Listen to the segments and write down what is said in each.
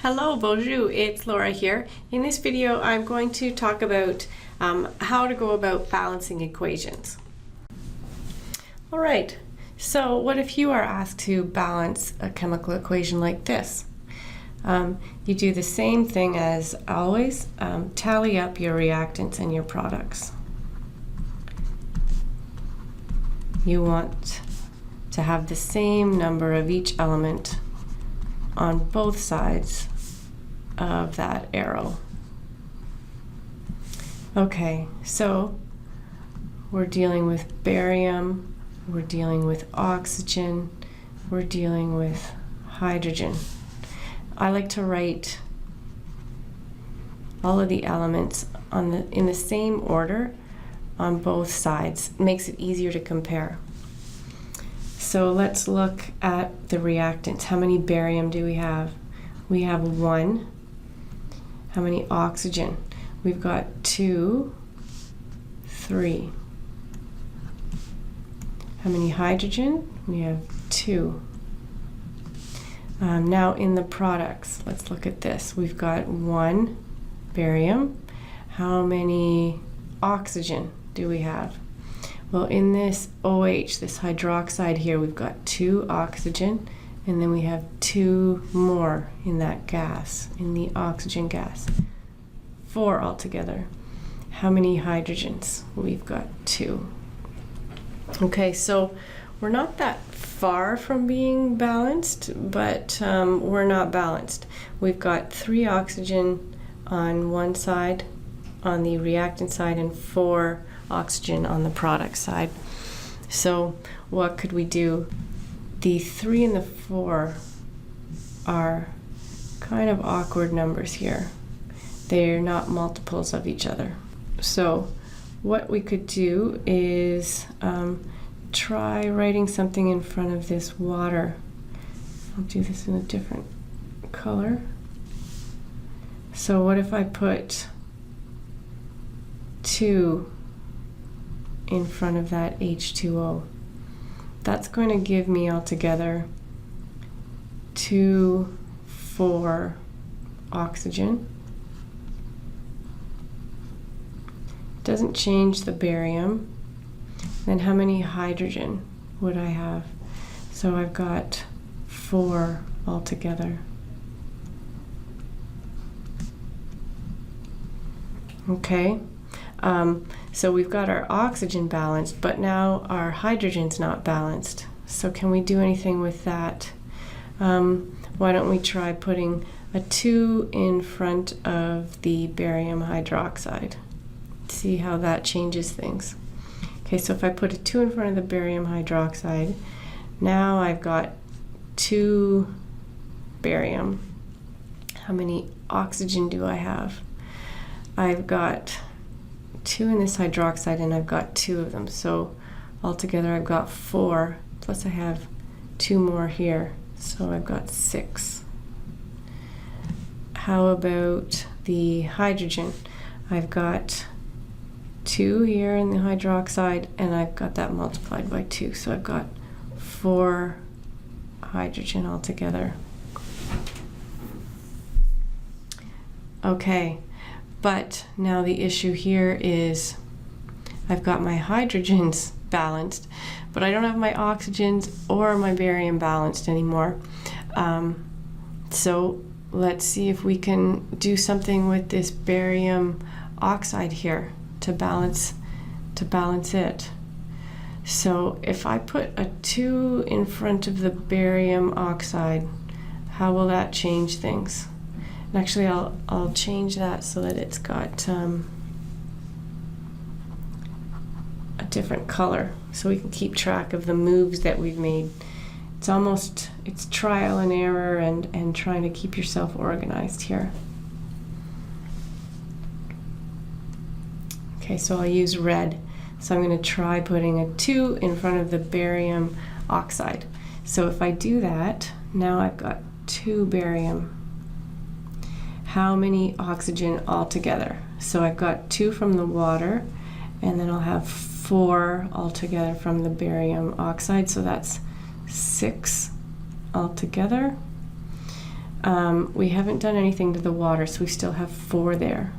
Hello, bonjour, it's Laura here. In this video, I'm going to talk about how to go about balancing equations. All right, so what if you are asked to balance a chemical equation like this? You do the same thing as always, tally up your reactants and your products. You want to have the same number of each element on both sides of that arrow. Okay, so we're dealing with barium, we're dealing with oxygen, we're dealing with hydrogen. I like to write all of the elements in the same order on both sides. It makes it easier to compare. So let's look at the reactants. How many barium do we have? We have 1. How many oxygen? We've got 2, 3. How many hydrogen? We have 2. Now in the products, let's look at this. We've got 1 barium. How many oxygen do we have? Well, in this OH, this hydroxide here, we've got 2 oxygen, and then we have 2 more in that gas, in the oxygen gas. 4 altogether. How many hydrogens? We've got 2. Okay, so we're not that far from being balanced, but we're not balanced. We've got 3 oxygen on one side, on the reactant side, and 4 oxygen on the product side. So what could we do? The 3 and the 4 are kind of awkward numbers here. They're not multiples of each other. So what we could do is try writing something in front of this water. I'll do this in a different color. So what if I put 2 in front of that H2O? That's going to give me altogether 2, 4 oxygen. Doesn't change the barium. Then how many hydrogen would I have? So I've got 4 altogether. Okay. So we've got our oxygen balanced, but now our hydrogen's not balanced. So can we do anything with that? Why don't we try putting a 2 in front of the barium hydroxide? See how that changes things. Okay, so if I put a 2 in front of the barium hydroxide, now I've got 2 barium. How many oxygen do I have? I've got 2 in this hydroxide, and I've got 2 of them. So altogether I've got 4, plus I have 2 more here. So I've got 6. How about the hydrogen? I've got 2 here in the hydroxide, and I've got that multiplied by 2. So I've got 4 hydrogen altogether. Okay. But now the issue here is I've got my hydrogens balanced, but I don't have my oxygens or my barium balanced anymore. So let's see if we can do something with this barium oxide here to balance it. So if I put a 2 in front of the barium oxide, how will that change things? Actually, I'll change that so that it's got a different color, so we can keep track of the moves that we've made. It's trial and error and trying to keep yourself organized here. Okay, so I'll use red. So I'm going to try putting a 2 in front of the barium oxide. So if I do that, now I've got 2 barium. How many oxygen altogether? So I've got 2 from the water, and then I'll have 4 altogether from the barium oxide, so that's 6 altogether. We haven't done anything to the water, so we still have 4 there.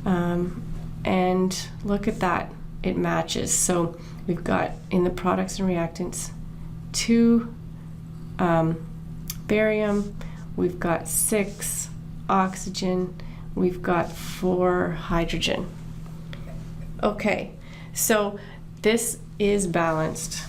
And look at that, it matches. So we've got in the products and reactants 2 barium, we've got 6 oxygen, we've got 4 hydrogen. Okay, so this is balanced.